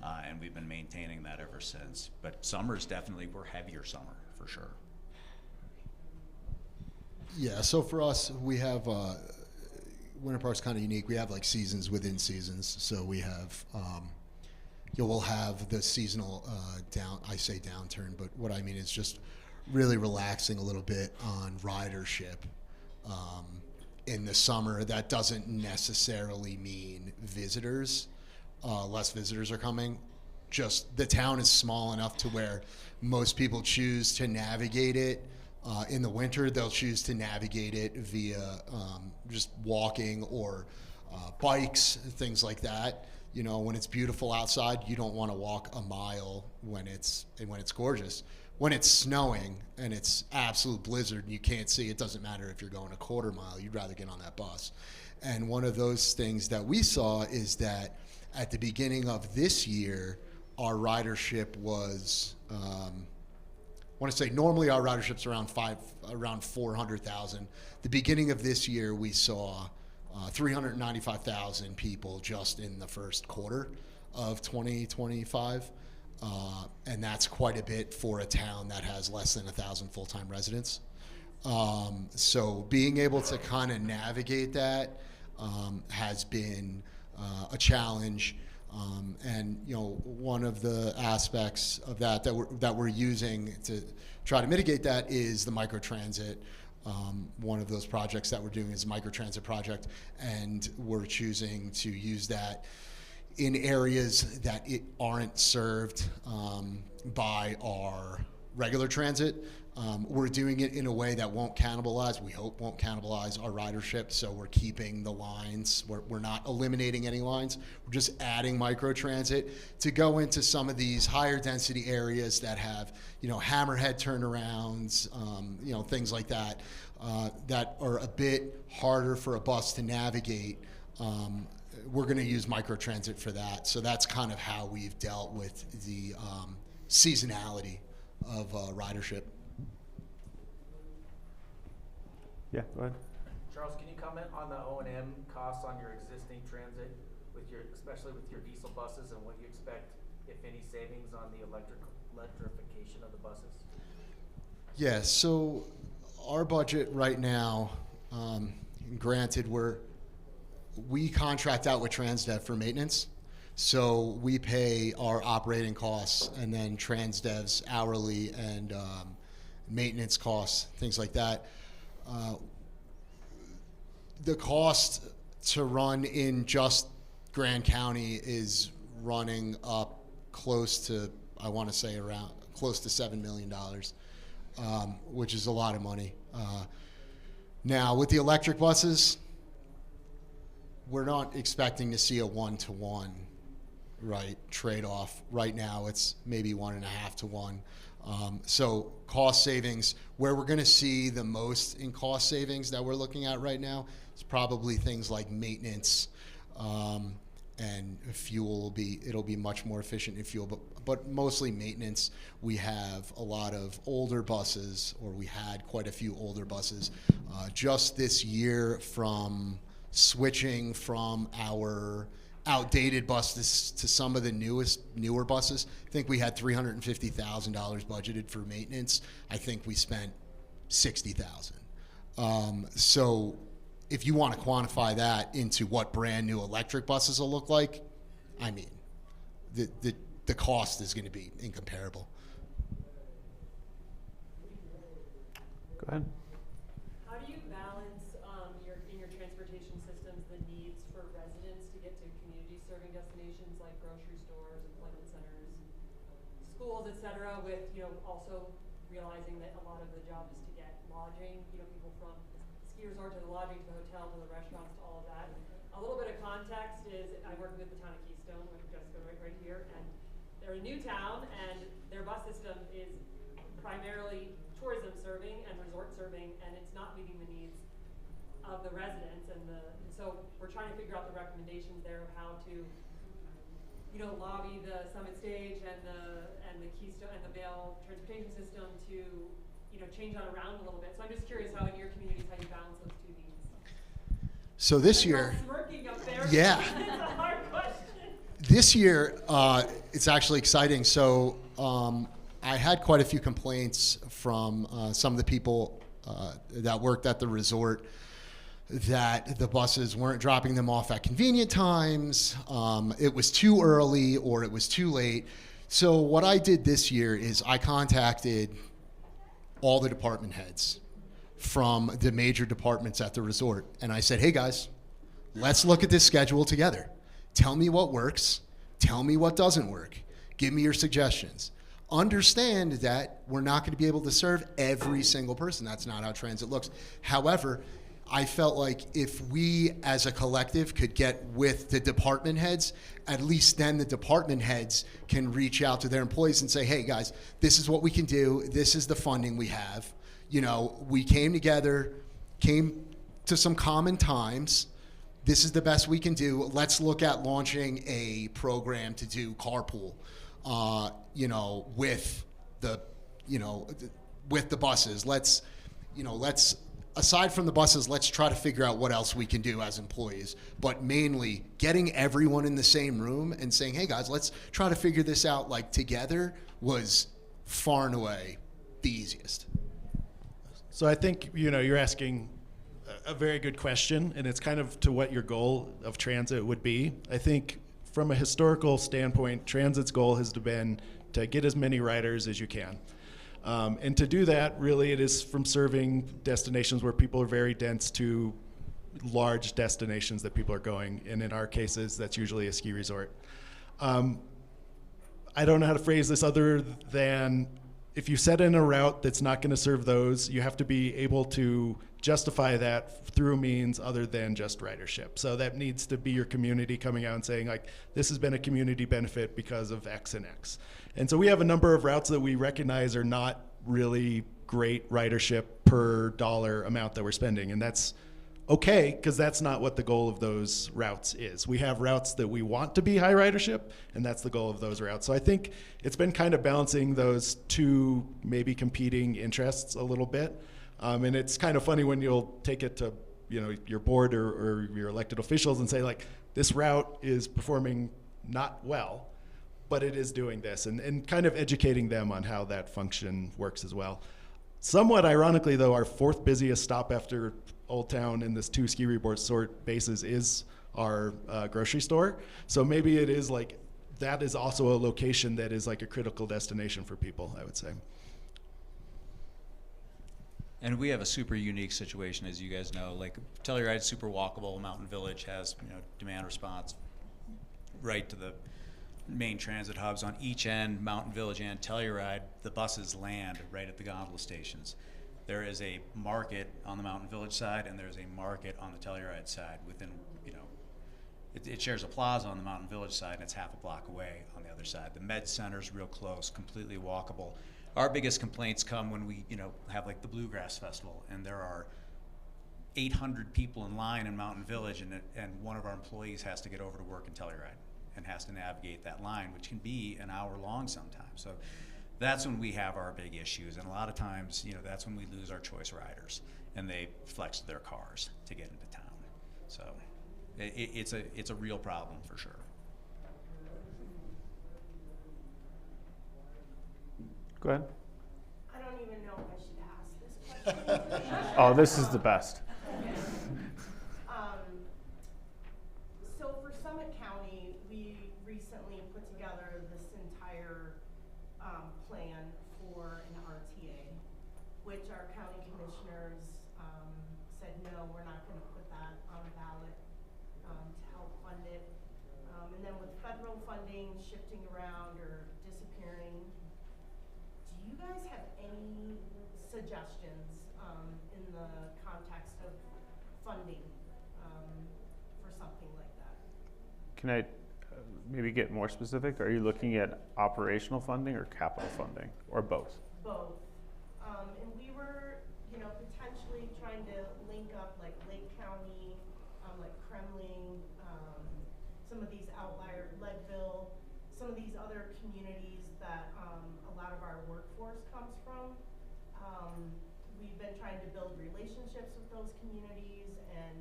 And we've been maintaining that ever since. But summers definitely were heavier summer, for sure. Yeah, so for us, we have, Winter Park's kind of unique. We have like seasons within seasons. So we have, we'll have the seasonal downturn, but what I mean is just really relaxing a little bit on ridership. In the summer, that doesn't necessarily mean visitors, less visitors are coming. Just the town is small enough to where most people choose to navigate it. In the winter, they'll choose to navigate it via just walking or bikes, things like that. When it's beautiful outside, you don't want to walk a mile when it's gorgeous. When it's snowing and it's absolute blizzard and you can't see, it doesn't matter if you're going a quarter mile, you'd rather get on that bus. And one of those things that we saw is that at the beginning of this year, our ridership was, I want to say normally our ridership's around 400,000. The beginning of this year, we saw 395,000 people just in the first quarter of 2025. And that's quite a bit for a town that has less than 1,000 full-time residents. So being able to kind of navigate that, has been a challenge. And one of the aspects of that we're using to try to mitigate that is the microtransit. One of those projects that we're doing is a microtransit project, and we're choosing to use that in areas that aren't served by our regular transit. We're doing it in a way that won't cannibalize, we hope won't cannibalize our ridership, so we're keeping the lines. We're not eliminating any lines. We're just adding microtransit to go into some of these higher density areas that have, hammerhead turnarounds, things like that, that are a bit harder for a bus to navigate. We're going to use microtransit for that. So that's kind of how we've dealt with the seasonality of ridership. Yeah, go ahead. Charles, can you comment on the O&M costs on your existing transit, especially with your diesel buses, and what you expect, if any, savings on the electrification of the buses? Yeah, so our budget right now, granted, we contract out with Transdev for maintenance. So we pay our operating costs, and then Transdev's hourly and maintenance costs, things like that. The cost to run in just Grand County is running up close to, I want to say around close to $7 million, which is a lot of money. Now with the electric buses, we're not expecting to see a 1-to-1, right, trade-off. Right now it's maybe 1.5 to 1. So cost savings, where we're going to see the most in cost savings that we're looking at right now is probably things like maintenance, and fuel it'll be much more efficient in fuel, but mostly maintenance. We have a lot of older buses, or we had quite a few older buses. Just this year, from switching from our outdated buses to some of the newer buses, I think we had $350,000 budgeted for maintenance. I think we spent $60,000. So if you want to quantify that into what brand new electric buses will look like, I mean, the cost is going to be incomparable. Go ahead. How do you balance in your transportation systems the needs for residents to get to community serving destinations like grocery stores, employment centers, schools, et cetera, with also realizing that a lot of the job is to get lodging, people from the ski resort to the lodging to the hotel to the restaurants to all of that. A little bit of context is I work with the town of Keystone, with Jessica right here, and they're a new town, and their bus system is primarily tourism serving and resort serving, and it's not meeting the needs of the residents, and so we're trying to figure out the recommendations there of how to lobby the Summit Stage and the Keystone and the Vail transportation system to change that around a little bit. So I'm just curious how in your communities how you balance those two needs. So this year, smirking up there. Yeah. It's a hard question. This year, it's actually exciting. So I had quite a few complaints from some of the people that worked at the resort that the buses weren't dropping them off at convenient times. It was too early or it was too late. So what I did this year is I contacted all the department heads from the major departments at the resort. And I said, hey guys, let's look at this schedule together. Tell me what works. Tell me what doesn't work. Give me your suggestions. Understand that we're not going to be able to serve every single person. That's not how transit looks. However, I felt like if we as a collective could get with the department heads, at least then the department heads can reach out to their employees and say, hey guys, this is what we can do. This is the funding we have. We came together, came to some common times. This is the best we can do. Let's look at launching a program to do carpool, with the buses. Let's aside from the buses, let's try to figure out what else we can do as employees. But mainly getting everyone in the same room and saying, hey guys, let's try to figure this out together was far and away the easiest. So I think, you're asking a very good question, and it's kind of to what your goal of transit would be. I think from a historical standpoint, transit's goal has been to get as many riders as you can. And to do that, really, it is from serving destinations where people are very dense to large destinations that people are going. And in our cases, that's usually a ski resort. I don't know how to phrase this other than if you set in a route that's not going to serve those, you have to be able to justify that through means other than just ridership. So that needs to be your community coming out and saying, like, this has been a community benefit because of X and X. And so we have a number of routes that we recognize are not really great ridership per dollar amount that we're spending. And that's okay, because that's not what the goal of those routes is. We have routes that we want to be high ridership, and that's the goal of those routes. So I think it's been kind of balancing those two maybe competing interests a little bit. And it's kind of funny when you'll take it to your board or your elected officials and say, like, this route is performing not well, but it is doing this, and kind of educating them on how that function works as well. Somewhat ironically, though, our fourth busiest stop after Old Town in this 2 ski resort bases is our grocery store. So maybe it is like, that is also a location that is like a critical destination for people, I would say. And we have a super unique situation, as you guys know. Like, Telluride's super walkable. Mountain Village has, demand response right to the main transit hubs on each end. Mountain Village and Telluride, the buses land right at the gondola stations. There is a market on the Mountain Village side, and there's a market on the Telluride side. Within, it shares a plaza on the Mountain Village side, and it's half a block away on the other side. The Med Center's real close, completely walkable. Our biggest complaints come when we, have like the Bluegrass Festival, and there are 800 people in line in Mountain Village, and one of our employees has to get over to work in Telluride and has to navigate that line, which can be an hour long sometimes. So that's when we have our big issues, and a lot of times, that's when we lose our choice riders, and they flex their cars to get into town. So it's a real problem for sure. Go ahead. I don't even know if I should ask this question. Oh, this is the best. So for Summit County, we recently put together this entire plan for an RTA, which our county commissioners said, no, we're not going to put that on a ballot to help fund it. And then with federal funding shifting around or disappearing, do you guys have any suggestions in the context of funding for something like that? Can I maybe get more specific? Are you looking at operational funding or capital funding, or both? Both. And we were, potentially trying to link up like Lake County, like Kremling, some of these outlier, Leadville, some of these other communities that a lot of our workforce comes from. We've been trying to build relationships with those communities and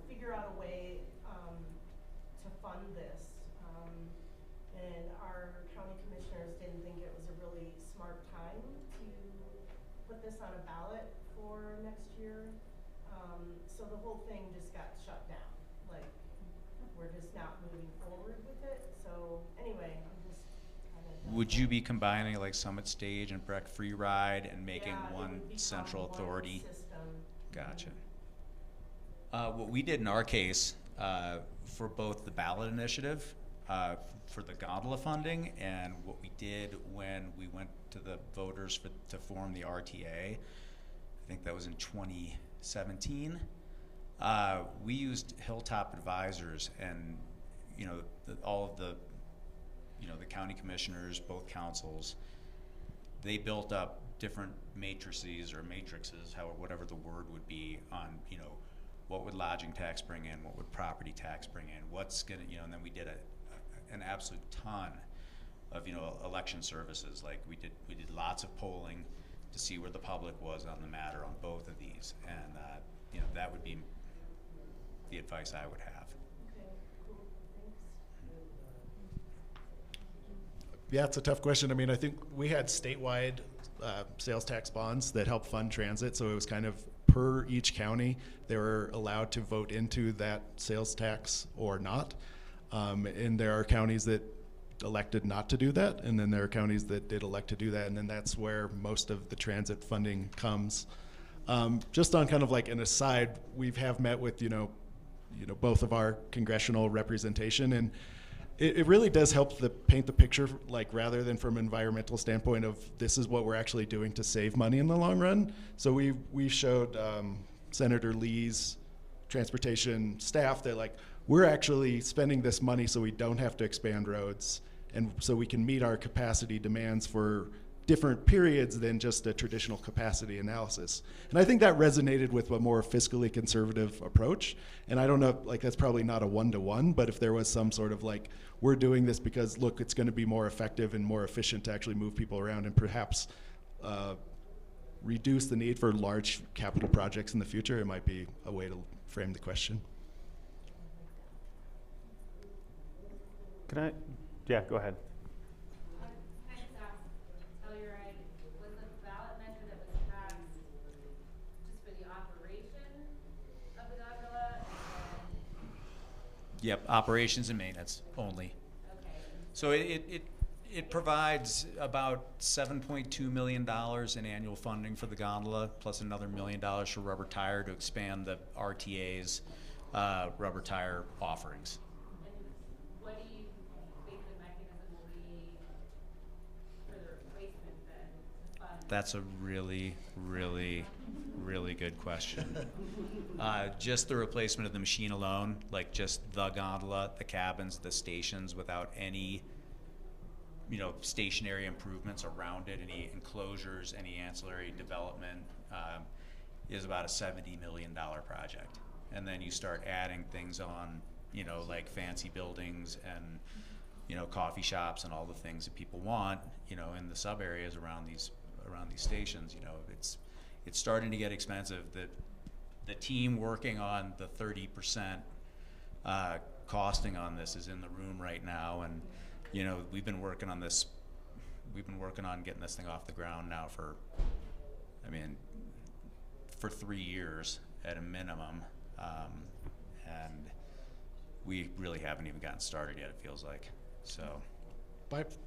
figure out a way to fund this. And our county commissioners didn't think it was a really smart time to put this on a ballot for next year. So the whole thing just got shut down. Like, we're just not moving forward with it. So anyway, I'm just kind of. Would you be combining like Summit Stage and Breck Free Ride and making one central authority? System. Gotcha. What we did in our case for both the ballot initiative, for the gondola funding, and what we did when we went to the voters to form the RTA, I think that was in 2017, we used Hilltop Advisors, and all of the the county commissioners, both councils, they built up different matrices, whatever the word would be, on what would lodging tax bring in, what would property tax bring in, what's gonna, and then we did an absolute ton of election services. Like we did lots of polling to see where the public was on the matter on both of these, and that would be the advice I would have. Okay, cool, thanks. Yeah, it's a tough question. I mean, I think we had statewide sales tax bonds that help fund transit, so it was kind of per each county, they were allowed to vote into that sales tax or not. And there are counties that elected not to do that, and then there are counties that did elect to do that, and then that's where most of the transit funding comes. Just on kind of like an aside, we have met with both of our congressional representation, and it really does help paint the picture, like rather than from an environmental standpoint of this is what we're actually doing to save money in the long run. So we showed Senator Lee's transportation staff that like we're actually spending this money so we don't have to expand roads, and so we can meet our capacity demands for different periods than just a traditional capacity analysis. And I think that resonated with a more fiscally conservative approach. And I don't know, like that's probably not a one-to-one, but if there was some sort of like, we're doing this because look, it's gonna be more effective and more efficient to actually move people around and perhaps reduce the need for large capital projects in the future, it might be a way to frame the question. Can I? Yeah, go ahead. Can I just ask, Telluride, was the ballot measure that was passed just for the operation of the gondola? Yep, operations and maintenance only. Okay. So it provides about $7.2 million in annual funding for the gondola, plus another $1 million for rubber tire to expand the RTA's rubber tire offerings. And what do you think the mechanism will be for the replacement then? To fund? That's a really, really, really good question. Just the replacement of the machine alone, like just the gondola, the cabins, the stations, without any stationary improvements around it, any enclosures, any ancillary development, is about a $70 million project. And then you start adding things on, like fancy buildings and, coffee shops and all the things that people want, in the sub areas around these stations. It's starting to get expensive. The team working on the 30% costing on this is in the room right now, and we've been working on this. We've been working on getting this thing off the ground now for 3 years at a minimum, and we really haven't even gotten started yet. It feels like so.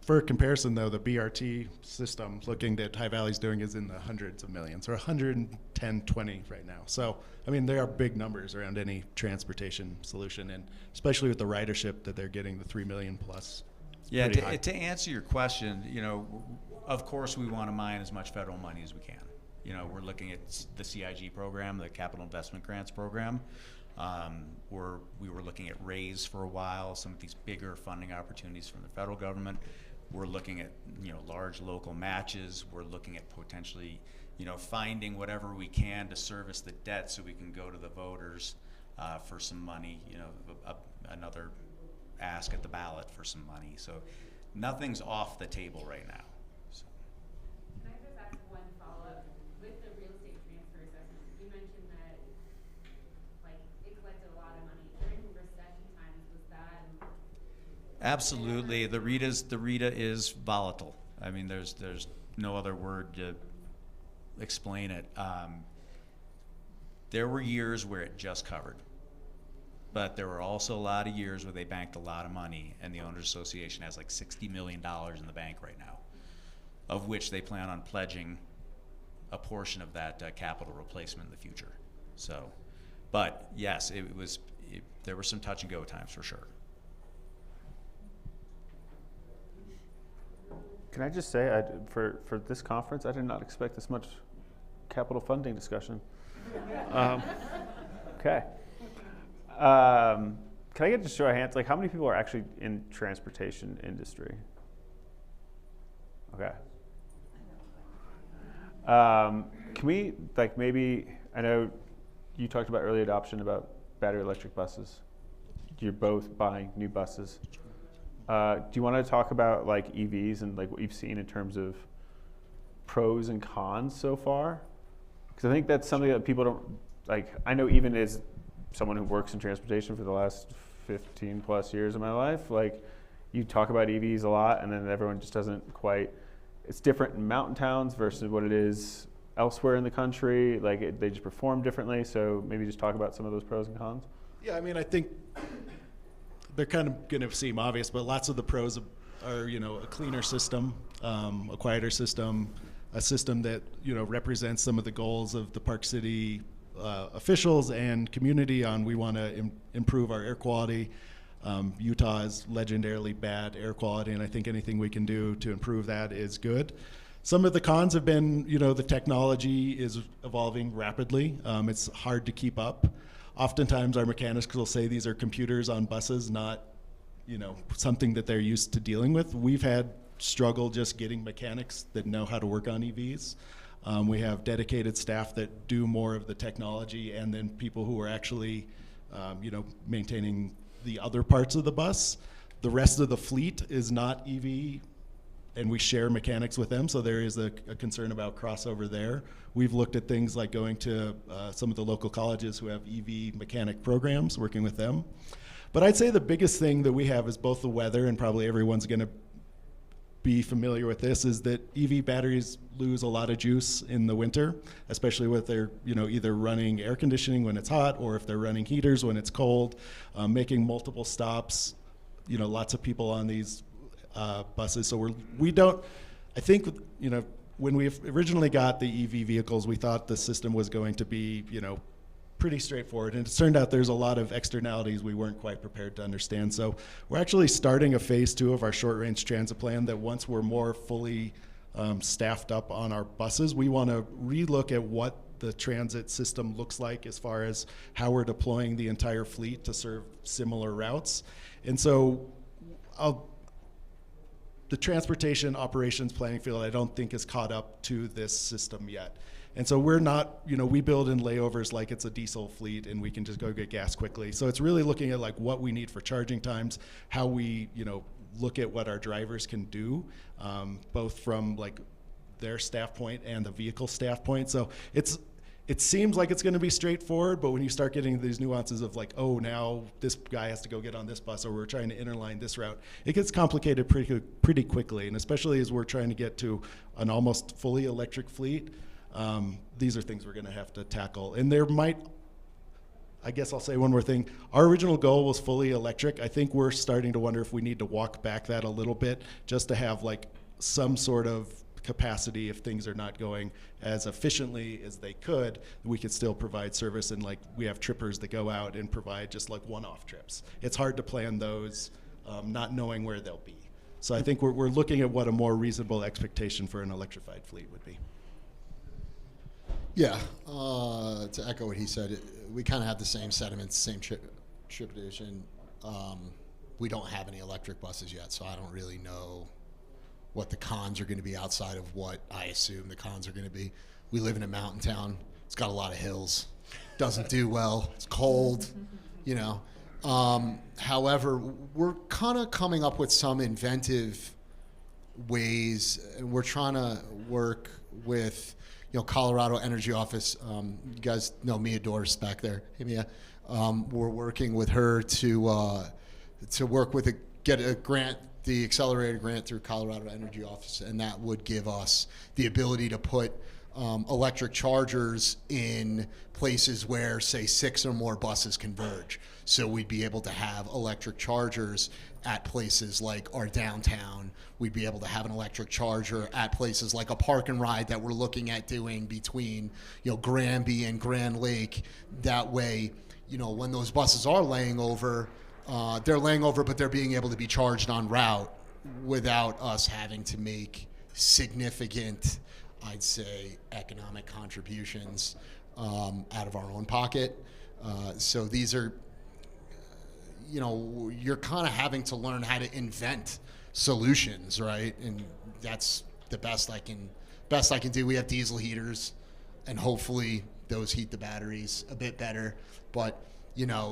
For comparison, though, the BRT system, looking at High Valley's doing, is in the hundreds of millions, or 110, 20 right now. So, there are big numbers around any transportation solution, and especially with the ridership that they're getting, the 3 million plus. Yeah, to answer your question, of course we want to mine as much federal money as we can. We're looking at the CIG program, the Capital Investment Grants program. We were looking at RAISE for a while, some of these bigger funding opportunities from the federal government. We're looking at large local matches. We're looking at potentially finding whatever we can to service the debt so we can go to the voters for some money, another ask at the ballot for some money. So nothing's off the table right now. So. Can I just ask one follow-up? With the real estate transfer assessment, you mentioned that it collected a lot of money. During recession times, was that? Absolutely. The RETA is volatile. There's no other word to explain it. There were years where it just covered. But there were also a lot of years where they banked a lot of money, and the Owners Association has like $60 million in the bank right now, of which they plan on pledging a portion of that capital replacement in the future. So, but yes, there were some touch and go times for sure. Can I just say, for this conference, I did not expect this much capital funding discussion. Okay. Can I get just show of hands? Like, how many people are actually in transportation industry? Okay. Can we, maybe, I know you talked about early adoption about battery electric buses. You're both buying new buses. Do you want to talk about EVs and what you've seen in terms of pros and cons so far? Because I think that's something that people don't, I know even as someone who works in transportation for the last 15 plus years of my life, you talk about EVs a lot, and then everyone just doesn't quite, it's different in mountain towns versus what it is elsewhere in the country? Like they just perform differently. So maybe just talk about some of those pros and cons. Yeah, I mean, I think they're kind of going to seem obvious, but lots of the pros are, a cleaner system, a quieter system, a system that, represents some of the goals of the Park City officials and community on we want to improve our air quality. Utah is legendarily bad air quality, and I think anything we can do to improve that is good. Some of the cons have been, the technology is evolving rapidly. It's hard to keep up. Oftentimes our mechanics will say these are computers on buses, not, something that they're used to dealing with. We've had struggle just getting mechanics that know how to work on EVs. We have dedicated staff that do more of the technology, and then people who are actually, maintaining the other parts of the bus. The rest of the fleet is not EV, and we share mechanics with them, so there is a concern about crossover there. We've looked at things like going to some of the local colleges who have EV mechanic programs, working with them. But I'd say the biggest thing that we have is both the weather, and probably everyone's going to be familiar with this, is that EV batteries lose a lot of juice in the winter, especially with their, either running air conditioning when it's hot, or if they're running heaters when it's cold, making multiple stops, lots of people on these buses. So I think, when we originally got the EV vehicles, we thought the system was going to be, pretty straightforward. And it turned out there's a lot of externalities we weren't quite prepared to understand. So we're actually starting a phase 2 of our short-range transit plan that once we're more fully staffed up on our buses, we want to relook at what the transit system looks like as far as how we're deploying the entire fleet to serve similar routes. And so the transportation operations planning field, I don't think is caught up to this system yet. And so we're not, we build in layovers like it's a diesel fleet and we can just go get gas quickly. So it's really looking at like what we need for charging times, how we, look at what our drivers can do, both from like their staff point and the vehicle staff point. So it seems like it's going to be straightforward, but when you start getting these nuances of like, oh, now this guy has to go get on this bus, or we're trying to interline this route, it gets complicated pretty quickly. And especially as we're trying to get to an almost fully electric fleet, these are things we're going to have to tackle. And I guess I'll say one more thing. Our original goal was fully electric. I think we're starting to wonder if we need to walk back that a little bit just to have like some sort of capacity if things are not going as efficiently as they could, we could still provide service. And like we have trippers that go out and provide just like one-off trips. It's hard to plan those not knowing where they'll be. So I think we're looking at what a more reasonable expectation for an electrified fleet would be. Yeah, to echo what he said, we kind of have the same sentiments, same trepidation. We don't have any electric buses yet, so I don't really know what the cons are going to be outside of what I assume the cons are going to be. We live in a mountain town. It's got a lot of hills. Doesn't do well. It's cold, However, we're kind of coming up with some inventive ways, and we're trying to work with Colorado Energy Office. You guys know Mia Doris back there. Hey, Mia. We're working with her to work with get a grant, the accelerated grant through Colorado Energy Office, and that would give us the ability to put electric chargers in places where, say, 6 or more buses converge. So we'd be able to have electric chargers at places like our downtown. We'd be able to have an electric charger at places like a park and ride that we're looking at doing between, Granby and Grand Lake. That way, when those buses are laying over, they're laying over, but they're being able to be charged en route without us having to make significant, I'd say, economic contributions out of our own pocket. So these are, you're kind of having to learn how to invent solutions, right? And that's the best I can do. We have diesel heaters, and hopefully those heat the batteries a bit better. But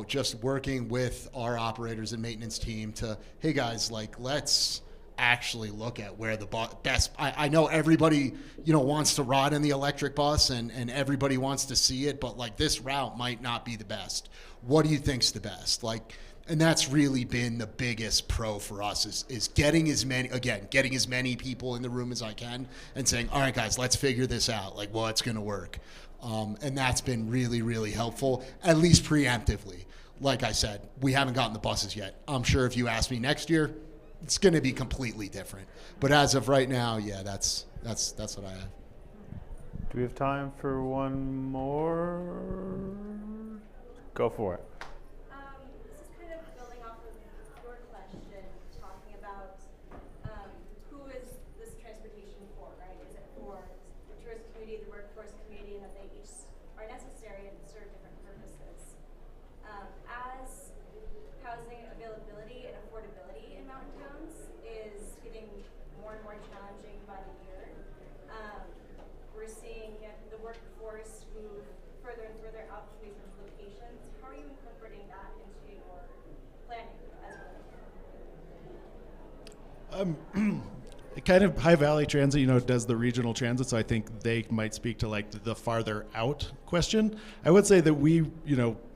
just working with our operators and maintenance team to, hey guys, let's actually look at where the best. I know everybody wants to ride in the electric bus, and everybody wants to see it, but this route might not be the best. What do you think's the best? And that's really been the biggest pro for us is getting as many people in the room as I can and saying, all right, guys, let's figure this out, like what's going to work. And that's been really, really helpful, at least preemptively. Like I said, we haven't gotten the buses yet. I'm sure if you ask me next year, it's going to be completely different. But as of right now, yeah, that's what I have. Do we have time for one more? Go for it. This is kind of building off of your question, talking about who is this transportation for, right? Is it for the tourist community, the workforce community, and that they each are necessary and serve different purposes? As housing availability and affordability in mountain towns is getting more and more challenging by the year, we're seeing the workforce move further and further out to these locations. How are you incorporating that into your planning as well? Kind of High Valley Transit, does the regional transit, so I think they might speak to like the farther out question. I would say that we,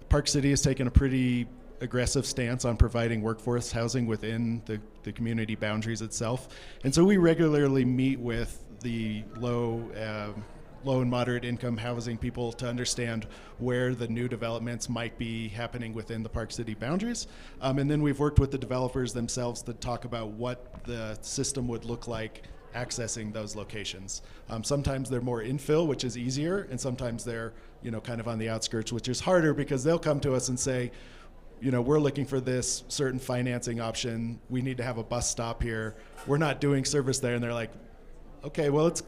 Park City has taken a pretty aggressive stance on providing workforce housing within the community boundaries itself. And so we regularly meet with the low and moderate income housing people to understand where the new developments might be happening within the Park City boundaries. And then we've worked with the developers themselves to talk about what the system would look like accessing those locations. Sometimes they're more infill, which is easier, and sometimes they're kind of on the outskirts, which is harder because they'll come to us and say, we're looking for this certain financing option. We need to have a bus stop here. We're not doing service there. And they're like, okay, well, it's,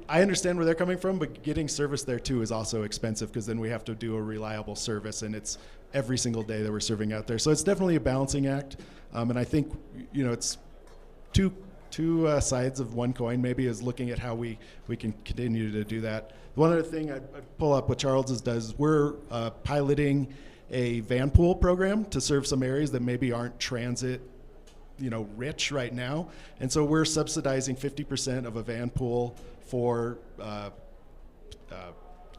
I understand where they're coming from, but getting service there too is also expensive because then we have to do a reliable service, and it's every single day that we're serving out there. So it's definitely a balancing act. And I think, it's two sides of one coin maybe, is looking at how we can continue to do that. One other thing I'd pull up what Charles does, we're piloting a van pool program to serve some areas that maybe aren't transit rich right now. And so we're subsidizing 50% of a van pool for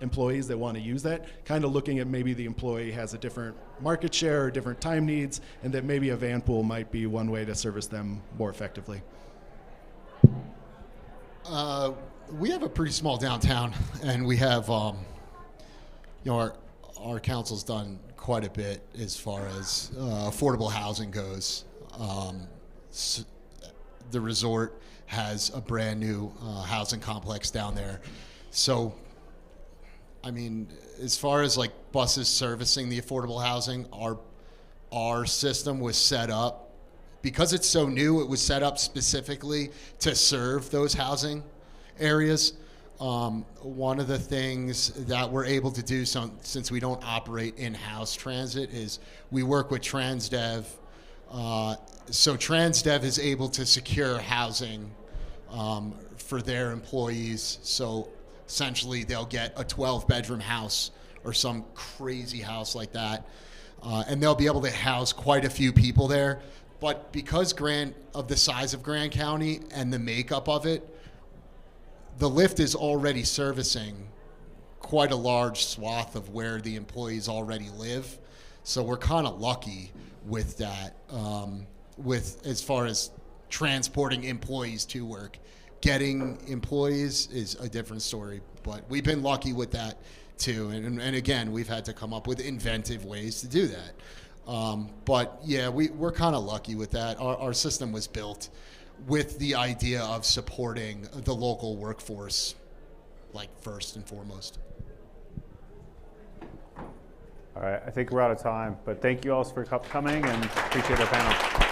employees that want to use that, kind of looking at maybe the employee has a different market share or different time needs, and that maybe a van pool might be one way to service them more effectively. We have a pretty small downtown, and we have, our council's done quite a bit as far as affordable housing goes. The resort has a brand new housing complex down there. So, as far as like buses servicing the affordable housing, our system was set up, because it's so new, it was set up specifically to serve those housing areas. One of the things that we're able to do, since we don't operate in-house transit, is we work with Transdev. So Transdev is able to secure housing for their employees. So essentially they'll get a 12-bedroom house or some crazy house like that. And they'll be able to house quite a few people there. But because of the size of Grand County and the makeup of it, the lift is already servicing quite a large swath of where the employees already live. So we're kind of lucky with that, with as far as transporting employees to work. Getting employees is a different story, but we've been lucky with that too. And again, we've had to come up with inventive ways to do that. But yeah, we're kind of lucky with that. Our system was built with the idea of supporting the local workforce, like first and foremost. All right, I think we're out of time, but thank you all for coming and appreciate our panel.